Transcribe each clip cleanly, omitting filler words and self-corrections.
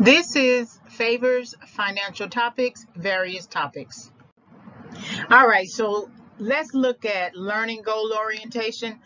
This is Favors Financial Topics, various topics. All right, so let's look at learning goal orientation.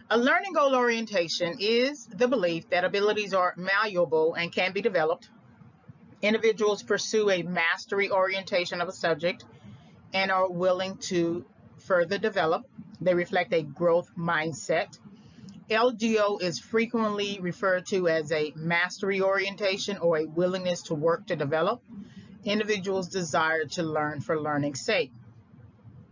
A learning goal orientation is the belief that abilities are malleable and can be developed. Individuals pursue a mastery orientation of a subject and are willing to further develop. They reflect a growth mindset. LGO is frequently referred to as a mastery orientation or a willingness to work to develop. Individuals desire to learn for learning's sake.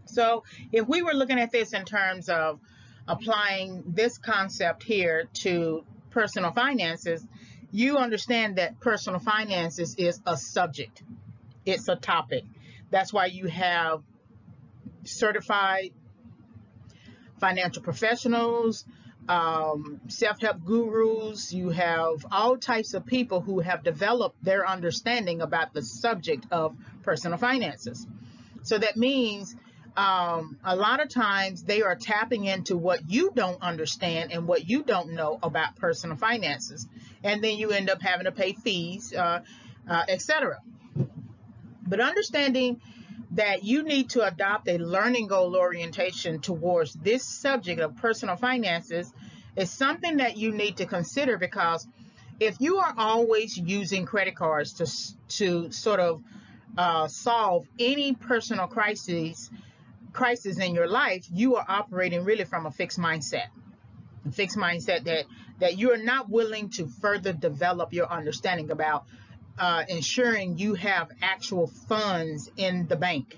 So if we were looking at this in terms of applying this concept here to personal finances, you understand that personal finances is a subject. It's a topic. That's why you have certified financial professionals, self-help gurus. You have all types of people who have developed their understanding about the subject of personal finances. So that means a lot of times they are tapping into what you don't understand and what you don't know about personal finances. And then you end up having to pay fees, etc. But understanding that you need to adopt a learning goal orientation towards this subject of personal finances is something that you need to consider, because if you are always using credit cards to sort of solve any personal crisis in your life, you are operating really from a fixed mindset. A fixed mindset that you are not willing to further develop your understanding about ensuring you have actual funds in the bank.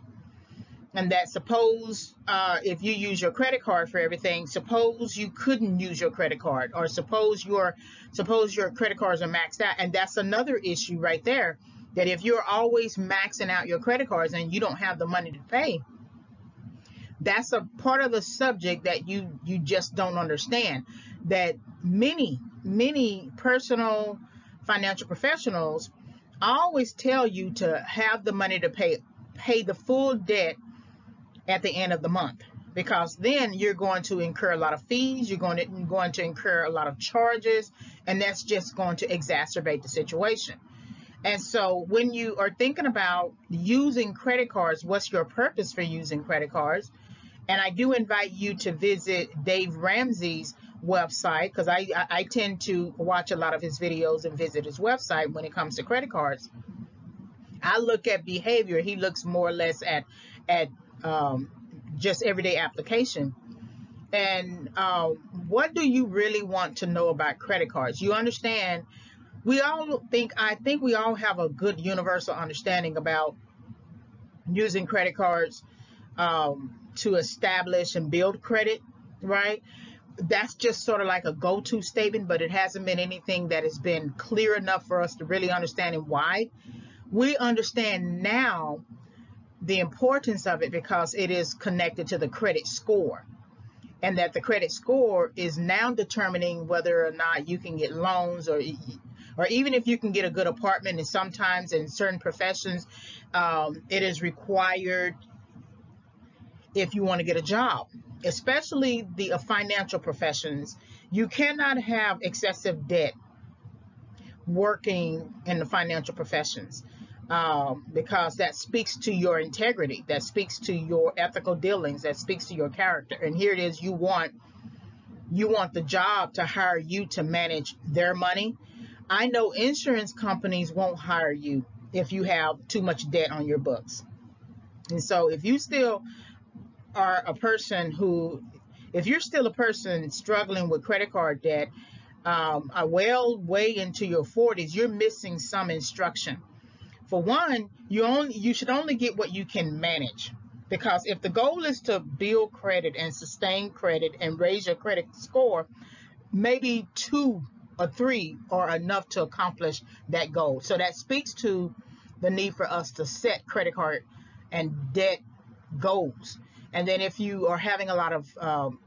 And that suppose if you use your credit card for everything, suppose you couldn't use your credit card, or suppose your credit cards are maxed out. And that's another issue right there, that if you're always maxing out your credit cards and you don't have the money to pay, that's a part of the subject that you just don't understand. That many personal financial professionals always tell you to have the money to pay the full debt at the end of the month, because then you're going to incur a lot of fees, you're going to incur a lot of charges, and that's just going to exacerbate the situation. And so when you are thinking about using credit cards, what's your purpose for using credit cards? And I do invite you to visit Dave Ramsey's website, because I tend to watch a lot of his videos and visit his website when it comes to credit cards. I look at behavior. He looks more or less at just everyday application. And what do you really want to know about credit cards? You understand, I think we all have a good universal understanding about using credit cards to establish and build credit, right? That's just sort of like a go-to statement, but it hasn't been anything that has been clear enough for us to really understand why. We understand now the importance of it because it is connected to the credit score, and that the credit score is now determining whether or not you can get loans, or even if you can get a good apartment. And sometimes in certain professions, it is required if you want to get a job, especially the financial professions. You cannot have excessive debt working in the financial professions, because that speaks to your integrity, that speaks to your ethical dealings, that speaks to your character. And here it is, you want the job to hire you to manage their money. I know insurance companies won't hire you if you have too much debt on your books. And so if you still are a person if you're still a person struggling with credit card debt, way into your 40s, you're missing some instruction. For one, you should only get what you can manage, because if the goal is to build credit and sustain credit and raise your credit score, maybe 2 or 3 are enough to accomplish that goal. So that speaks to the need for us to set credit card and debt goals. And then if you are having a lot of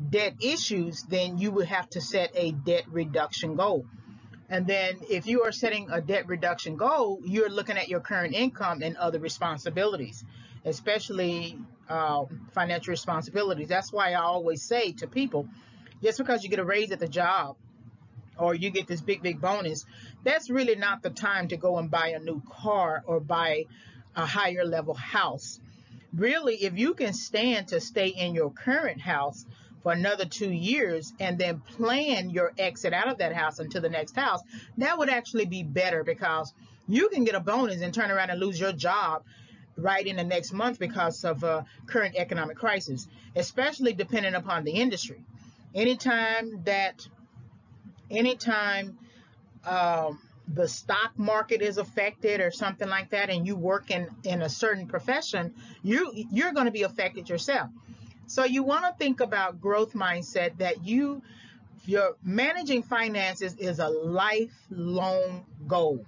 debt issues, then you would have to set a debt reduction goal. And then if you are setting a debt reduction goal, you're looking at your current income and other responsibilities, especially financial responsibilities. That's why I always say to people, just because you get a raise at the job or you get this big bonus, that's really not the time to go and buy a new car or buy a higher level house. Really, if you can stand to stay in your current house for another 2 years and then plan your exit out of that house into the next house, that would actually be better, because you can get a bonus and turn around and lose your job right in the next month because of current economic crisis, especially depending upon the industry. Anytime the stock market is affected or something like that, and you work in a certain profession, you're going to be affected yourself. So you want to think about growth mindset, that your managing finances is a lifelong goal.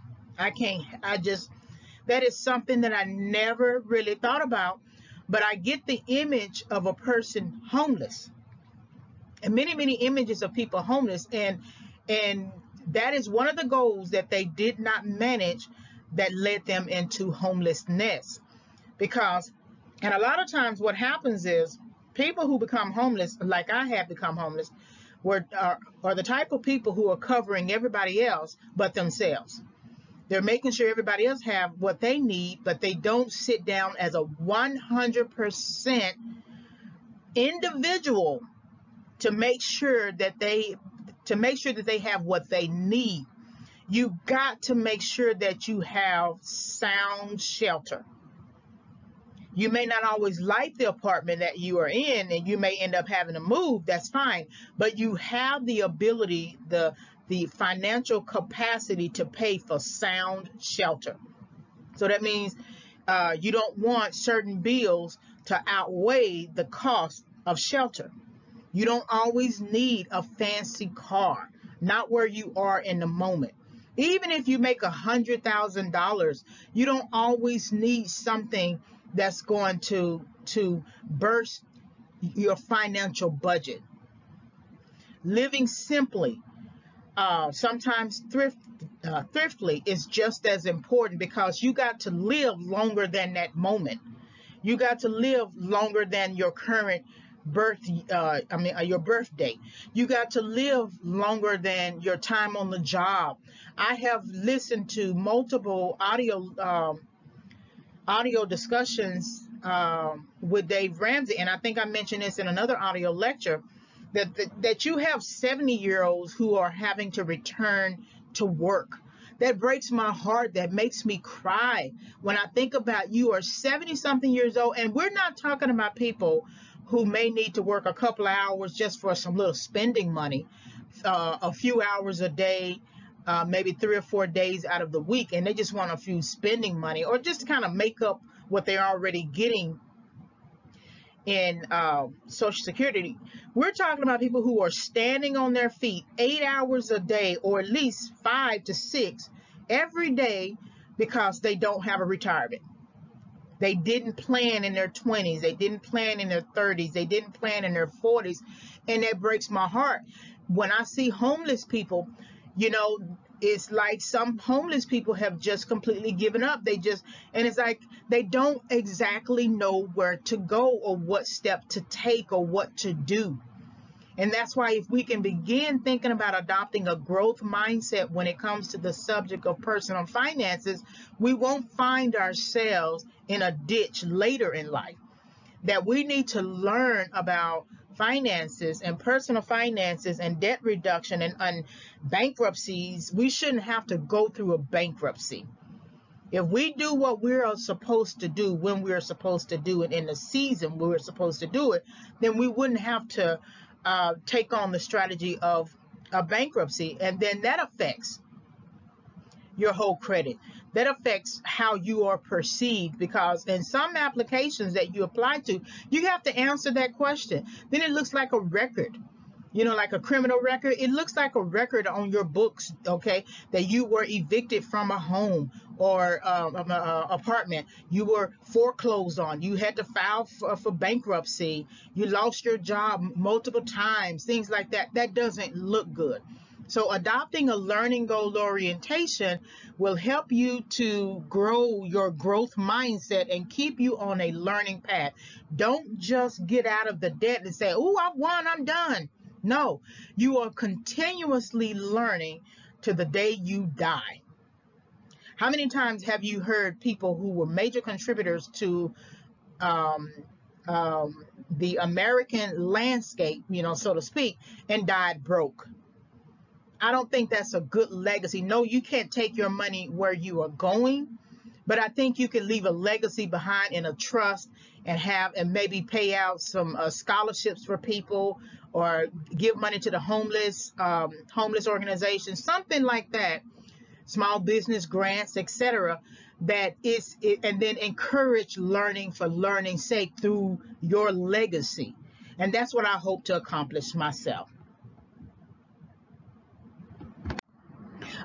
That is something that I never really thought about, but I get the image of a person homeless, and many images of people homeless, and that is one of the goals that they did not manage that led them into homelessness. And a lot of times what happens is people who become homeless, like I have become homeless, are the type of people who are covering everybody else but themselves. They're making sure everybody else have what they need, but they don't sit down as a 100% individual to make sure that they have what they need. You got to make sure that you have sound shelter. You may not always like the apartment that you are in, and you may end up having to move. That's fine, but you have the ability, the financial capacity to pay for sound shelter. So that means you don't want certain bills to outweigh the cost of shelter. You don't always need a fancy car, not where you are in the moment. Even if you make $100,000, you don't always need something that's going to burst your financial budget. Living simply, sometimes thriftily, is just as important, because you got to live longer than that moment. You got to live longer than your current your birth date. You got to live longer than your time on the job. I have listened to multiple audio discussions with Dave Ramsey, and I think I mentioned this in another audio lecture, that you have 70-year-olds who are having to return to work. That breaks my heart. That makes me cry when I think about you are 70-something years old, and we're not talking about people who may need to work a couple of hours just for some little spending money, a few hours a day, maybe 3 or 4 days out of the week, and they just want a few spending money, or just to kind of make up what they're already getting in Social Security. We're talking about people who are standing on their feet 8 hours a day, or at least 5 to 6 every day, because they don't have a retirement. They didn't plan in their 20s. They didn't plan in their 30s. They didn't plan in their 40s. And that breaks my heart. When I see homeless people, it's like some homeless people have just completely given up. And it's like they don't exactly know where to go, or what step to take, or what to do. And that's why, if we can begin thinking about adopting a growth mindset when it comes to the subject of personal finances, we won't find ourselves in a ditch later in life. That we need to learn about finances and personal finances and debt reduction and bankruptcies. We shouldn't have to go through a bankruptcy. If we do what we're supposed to do when we're supposed to do it, in the season we're supposed to do it, then we wouldn't have to take on the strategy of a bankruptcy. And then that affects your whole credit. That affects how you are perceived, because in some applications that you apply to, you have to answer that question. Then it looks like a record, like a criminal record. It looks like a record on your books, okay, that you were evicted from a home or apartment. You were foreclosed on. You had to file for bankruptcy. You lost your job multiple times, things like that. That doesn't look good. So adopting a learning goal orientation will help you to grow your growth mindset and keep you on a learning path. Don't just get out of the debt and say, "Oh, I've won, I'm done." No, you are continuously learning to the day you die. How many times have you heard people who were major contributors to um, the American landscape, so to speak, and died broke? I don't think that's a good legacy. No, you can't take your money where you are going, but I think you can leave a legacy behind in a trust and maybe pay out some scholarships for people, or give money to the homeless organizations, something like that, small business grants, etc. And then encourage learning for learning's sake through your legacy. And that's what I hope to accomplish myself.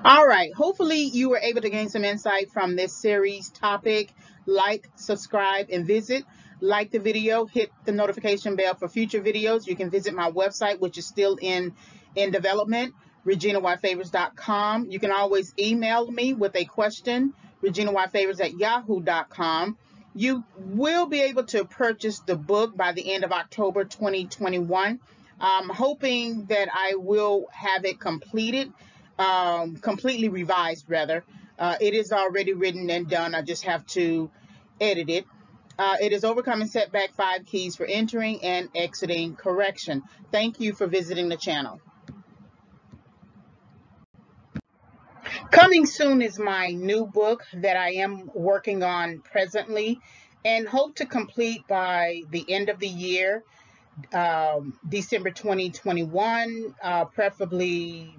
All right. Hopefully you were able to gain some insight from this series topic. Like, subscribe, and visit. Like the video, hit the notification bell for future videos. You can visit my website, which is still in development, reginayfavors.com. You can always email me with a question, reginayfavors@yahoo.com. You will be able to purchase the book by the end of October 2021. I'm hoping that I will have it completely revised rather. It is already written and done. I just have to edit it. It is Overcoming Setback: 5 Keys for Entering and Exiting Correction. Thank you for visiting the channel. Coming soon is my new book that I am working on presently and hope to complete by the end of the year, December 2021, preferably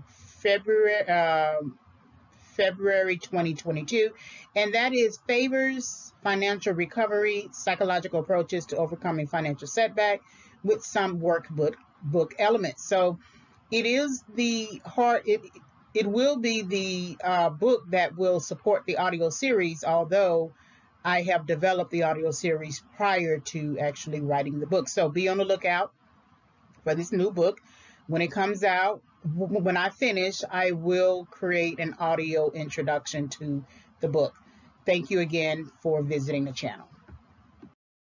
February 2022, and that is Favors: Financial Recovery, Psychological Approaches to Overcoming Financial Setback, with some workbook elements. So it is it will be the book that will support the audio series, although I have developed the audio series prior to actually writing the book. So be on the lookout for this new book. When it comes out, when I finish, I will create an audio introduction to the book. Thank you again for visiting the channel.